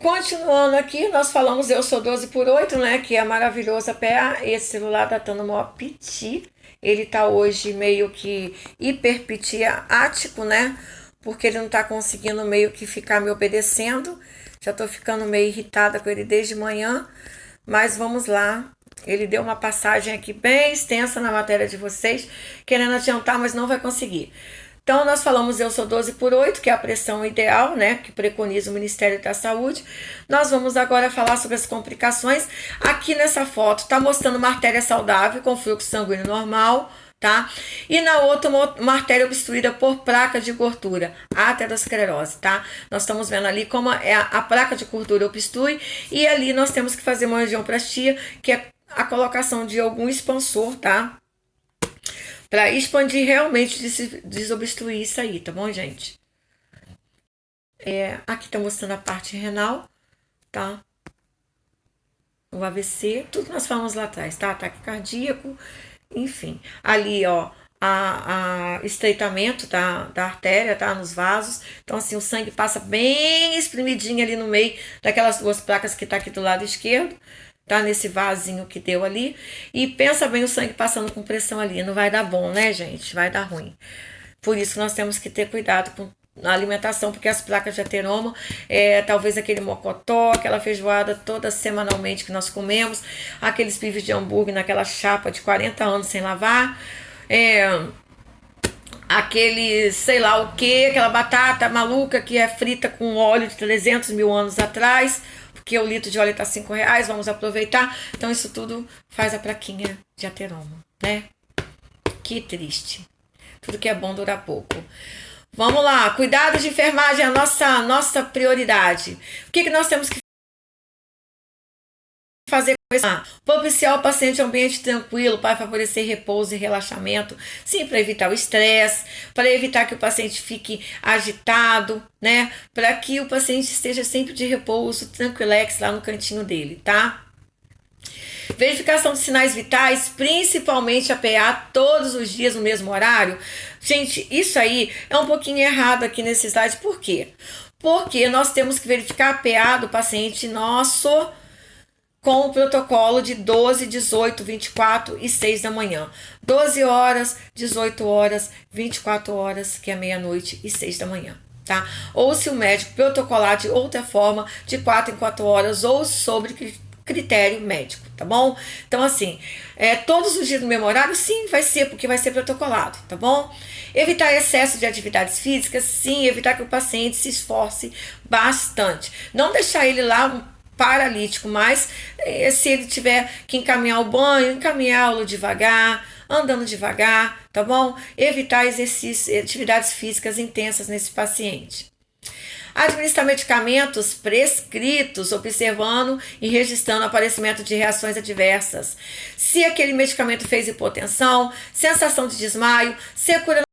Continuando aqui, nós falamos Eu Sou 12 por 8, né? Que é maravilhoso a PA. Esse celular tá dando maior piti. Ele tá hoje meio que hiperpitiático, né? Porque ele não tá conseguindo meio que ficar me obedecendo. Já tô ficando meio irritada com ele desde manhã. Mas vamos lá. Ele deu uma passagem aqui bem extensa na matéria de vocês, querendo adiantar, mas não vai conseguir. Então, nós falamos Eu Sou 12 por 8, que é a pressão ideal, né, que preconiza o Ministério da Saúde. Nós vamos agora falar sobre as complicações. Aqui nessa foto está mostrando uma artéria saudável com fluxo sanguíneo normal, tá? E na outra, uma artéria obstruída por placa de gordura, aterosclerose, tá? Nós estamos vendo ali como a placa de gordura obstrui e ali nós temos que fazer uma angioplastia, que é a colocação de algum expansor, tá? Para expandir realmente, desobstruir isso aí, tá bom, gente? Aqui tá mostrando a parte renal, tá? O AVC, tudo nós falamos lá atrás, tá? Ataque cardíaco, enfim. Ali, ó, a estreitamento da artéria, tá? Nos vasos. Então, assim, o sangue passa bem espremidinho ali no meio daquelas duas placas que tá aqui do lado esquerdo, tá? Nesse vasinho que deu ali. E pensa bem o sangue passando com pressão ali. Não vai dar bom, né, gente? Vai dar ruim. Por isso que nós temos que ter cuidado com a alimentação, porque as placas de ateroma, talvez aquele mocotó, aquela feijoada toda semanalmente que nós comemos, aqueles bifes de hambúrguer naquela chapa de 40 anos sem lavar, aquele sei lá o que, aquela batata maluca que é frita com óleo de 300 mil anos atrás, porque o litro de óleo está R$ 5, vamos aproveitar. Então isso tudo faz a plaquinha de ateroma, né? Que triste. Tudo que é bom dura pouco. Vamos lá, cuidado de enfermagem é a nossa prioridade. O que nós temos que fazer com isso? Propiciar o paciente um ambiente tranquilo para favorecer repouso e relaxamento, sim, para evitar o estresse, para evitar que o paciente fique agitado, né? Para que o paciente esteja sempre de repouso, tranquilex lá no cantinho dele, tá? Verificação de sinais vitais, principalmente a PA, todos os dias no mesmo horário. Gente, isso aí é um pouquinho errado aqui nesse slide. Por quê? Porque nós temos que verificar a PA do paciente nosso com o protocolo de 12, 18, 24 e 6 da manhã. 12 horas, 18 horas, 24 horas, que é meia-noite, e 6 da manhã. Tá? Ou se o médico protocolar de outra forma, de 4 em 4 horas, ou sobre critério médico, tá bom? Então, assim, todos os dias no mesmo horário, sim, vai ser, porque vai ser protocolado, tá bom? Evitar excesso de atividades físicas, sim, evitar que o paciente se esforce bastante. Não deixar ele lá um paralítico, mas se ele tiver que encaminhar o banho, encaminhá-lo devagar, andando devagar, tá bom? Evitar exercícios, atividades físicas intensas nesse paciente. Administrar medicamentos prescritos, observando e registrando o aparecimento de reações adversas. Se aquele medicamento fez hipotensão, sensação de desmaio, secura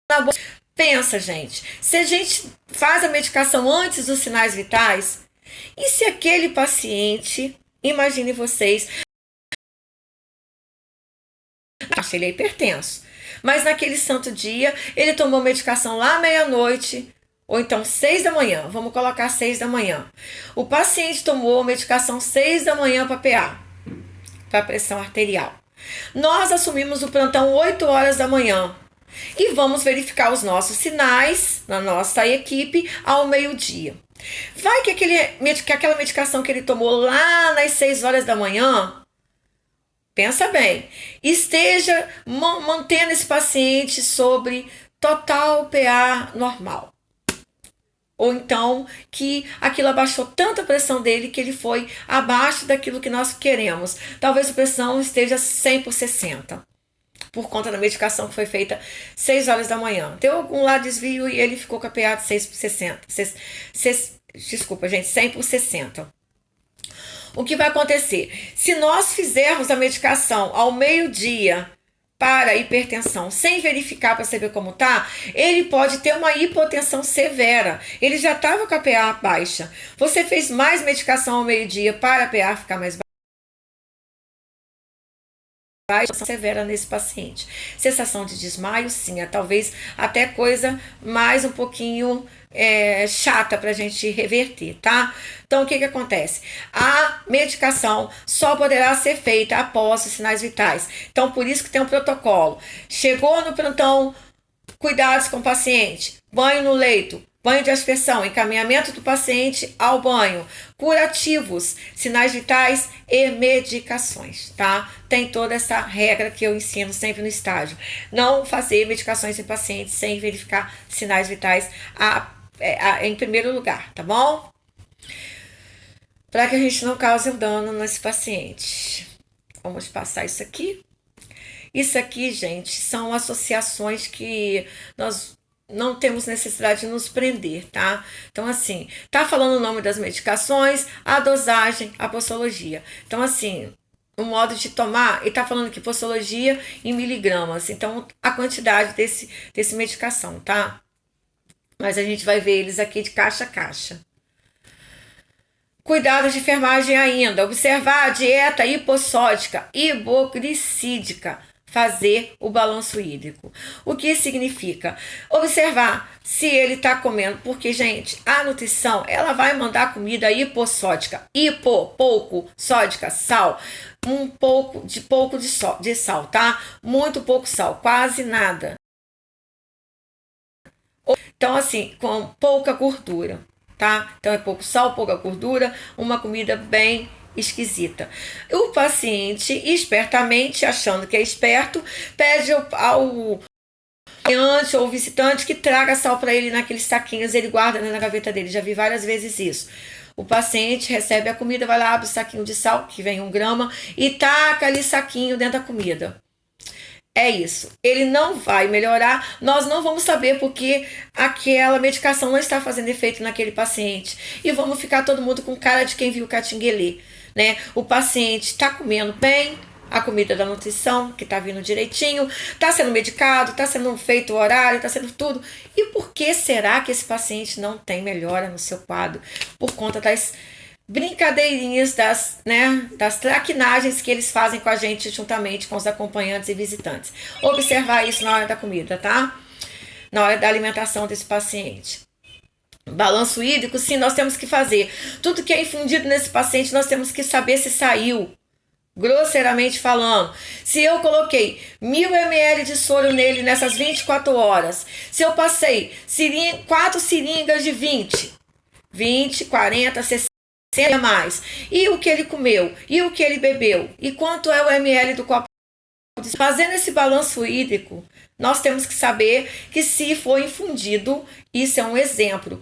na boca. Pensa, gente, se a gente faz a medicação antes dos sinais vitais, e se aquele paciente, imagine vocês, ele é hipertenso, mas naquele santo dia ele tomou medicação lá meia-noite, ou então 6 da manhã, vamos colocar 6 da manhã. O paciente tomou medicação 6 da manhã para PA, para pressão arterial. Nós assumimos o plantão 8 horas da manhã e vamos verificar os nossos sinais na nossa equipe ao meio-dia. Vai que aquela medicação que ele tomou lá nas 6 horas da manhã, pensa bem, esteja mantendo esse paciente sobre total PA normal. Ou então que aquilo abaixou tanta a pressão dele que ele foi abaixo daquilo que nós queremos. Talvez a pressão esteja 100 por 60. Por conta da medicação que foi feita 6 horas da manhã. Deu algum lá desvio e ele ficou com a PA de 6 por 60. Desculpa, gente, 100 por 60. O que vai acontecer? Se nós fizermos a medicação ao meio-dia para hipertensão sem verificar para saber como tá, ele pode ter uma hipotensão severa. Ele já estava com a PA baixa. Você fez mais medicação ao meio-dia para a PA ficar mais baixa? severa nesse paciente. Sensação de desmaio, sim, é talvez até coisa mais um pouquinho chata para a gente reverter, tá? Então, o que que acontece? A medicação só poderá ser feita após os sinais vitais. Então, por isso que tem um protocolo. Chegou no plantão, cuidados com o paciente, banho no leito, banho de aspersão, encaminhamento do paciente ao banho, curativos, sinais vitais e medicações, tá? Tem toda essa regra que eu ensino sempre no estágio. Não fazer medicações em pacientes sem verificar sinais vitais em primeiro lugar, tá bom? Para que a gente não cause um dano nesse paciente. Vamos passar isso aqui. Isso aqui, gente, são associações que nós não temos necessidade de nos prender, tá? Então, assim, tá falando o nome das medicações, a dosagem, a posologia. Então, assim, o modo de tomar, e tá falando que posologia em miligramas. Então, a quantidade desse medicação, tá? Mas a gente vai ver eles aqui de caixa a caixa. Cuidados de enfermagem ainda. Observar a dieta hipossódica, hipoglicídica. Fazer o balanço hídrico. O que significa? Observar se ele está comendo, porque, gente, a nutrição, ela vai mandar comida hipossódica, pouco, sódica, sal, pouco de sal, tá? Muito pouco sal, quase nada. Então, assim, com pouca gordura, tá? Então, é pouco sal, pouca gordura, uma comida bem esquisita. O paciente, espertamente, achando que é esperto, pede ao cliente ou visitante que traga sal para ele naqueles saquinhos, ele guarda na gaveta dele. Já vi várias vezes isso. O paciente recebe a comida, vai lá, abre o saquinho de sal, que vem 1 grama, e taca ali saquinho dentro da comida. É isso. Ele não vai melhorar. Nós não vamos saber porque aquela medicação não está fazendo efeito naquele paciente. E vamos ficar todo mundo com cara de quem viu o catinguelê, né? O paciente está comendo bem a comida da nutrição, que está vindo direitinho, está sendo medicado, está sendo feito o horário, está sendo tudo. E por que será que esse paciente não tem melhora no seu quadro? Por conta das brincadeirinhas, das traquinagens que eles fazem com a gente juntamente com os acompanhantes e visitantes. Observar isso na hora da comida, tá? Na hora da alimentação desse paciente. Balanço hídrico, sim, nós temos que fazer. Tudo que é infundido nesse paciente, nós temos que saber se saiu. Grosseiramente falando, se eu coloquei 1000 ml de soro nele nessas 24 horas, se eu passei 4 seringas de 20, 40, 60 a mais, e o que ele comeu, e o que ele bebeu, e quanto é o ml do copo. Fazendo esse balanço hídrico, nós temos que saber que se for infundido, isso é um exemplo,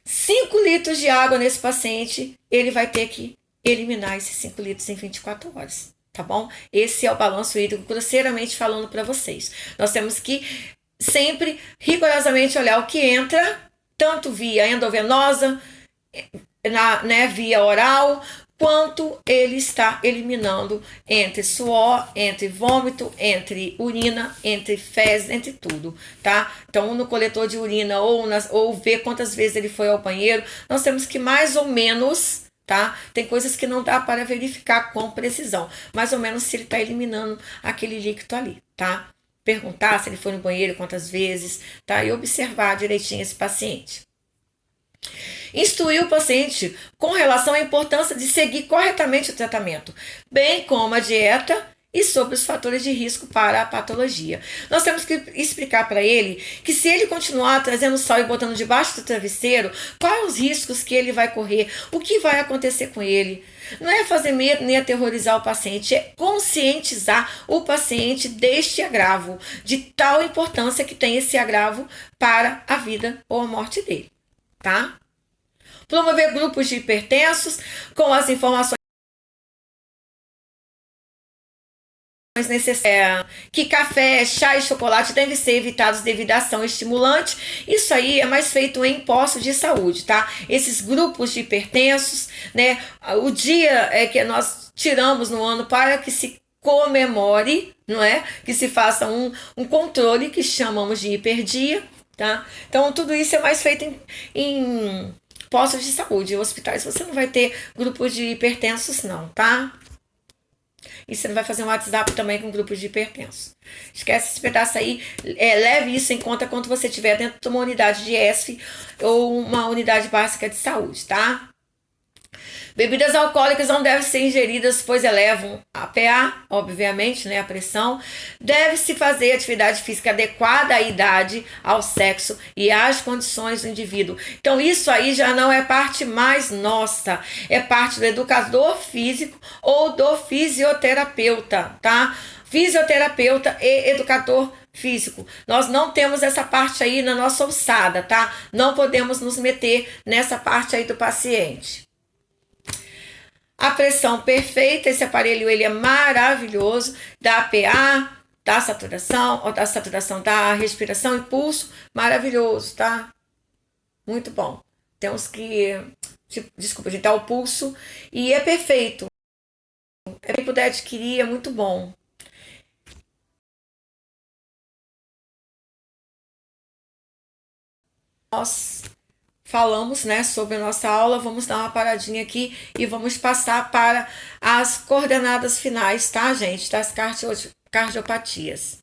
5 litros de água nesse paciente, ele vai ter que eliminar esses 5 litros em 24 horas, tá bom? Esse é o balanço hídrico, grosseiramente falando para vocês. Nós temos que sempre, rigorosamente, olhar o que entra, tanto via endovenosa, via oral, quanto ele está eliminando entre suor, entre vômito, entre urina, entre fezes, entre tudo, tá? Então, no coletor de urina ou ver quantas vezes ele foi ao banheiro, nós temos que mais ou menos, tá? Tem coisas que não dá para verificar com precisão, mais ou menos se ele está eliminando aquele líquido ali, tá? Perguntar se ele foi no banheiro quantas vezes, tá? E observar direitinho esse paciente. Instruir o paciente com relação à importância de seguir corretamente o tratamento, bem como a dieta e sobre os fatores de risco para a patologia. Nós temos que explicar para ele que se ele continuar trazendo sal e botando debaixo do travesseiro, quais os riscos que ele vai correr, o que vai acontecer com ele. Não é fazer medo nem aterrorizar o paciente, é conscientizar o paciente deste agravo, de tal importância que tem esse agravo para a vida ou a morte dele, tá? Promover grupos de hipertensos com as informações necessárias, que café, chá e chocolate devem ser evitados devido à ação estimulante. Isso aí é mais feito em postos de saúde, tá? Esses grupos de hipertensos, né? O dia que nós tiramos no ano para que se comemore, não é? Que se faça um controle que chamamos de hiperdia, tá? Então tudo isso é mais feito em postos de saúde, em hospitais. Você não vai ter grupos de hipertensos não, tá? E você não vai fazer um WhatsApp também com grupos de hipertensos. Esquece esse pedaço aí. Leve isso em conta quando você estiver dentro de uma unidade de ESF ou uma unidade básica de saúde, tá? Bebidas alcoólicas não devem ser ingeridas, pois elevam a PA, obviamente, né, a pressão. Deve-se fazer atividade física adequada à idade, ao sexo e às condições do indivíduo. Então, isso aí já não é parte mais nossa, é parte do educador físico ou do fisioterapeuta, tá? Fisioterapeuta e educador físico. Nós não temos essa parte aí na nossa alçada, tá? Não podemos nos meter nessa parte aí do paciente. A pressão perfeita, esse aparelho ele é maravilhoso, da PA, da saturação da respiração e pulso, maravilhoso, tá? Muito bom. Temos que, desculpa, gente, dá o pulso e é perfeito. Quem puder adquirir é muito bom. Nós falamos, né, sobre a nossa aula, vamos dar uma paradinha aqui e vamos passar para as coordenadas finais, tá, gente, das cardiopatias.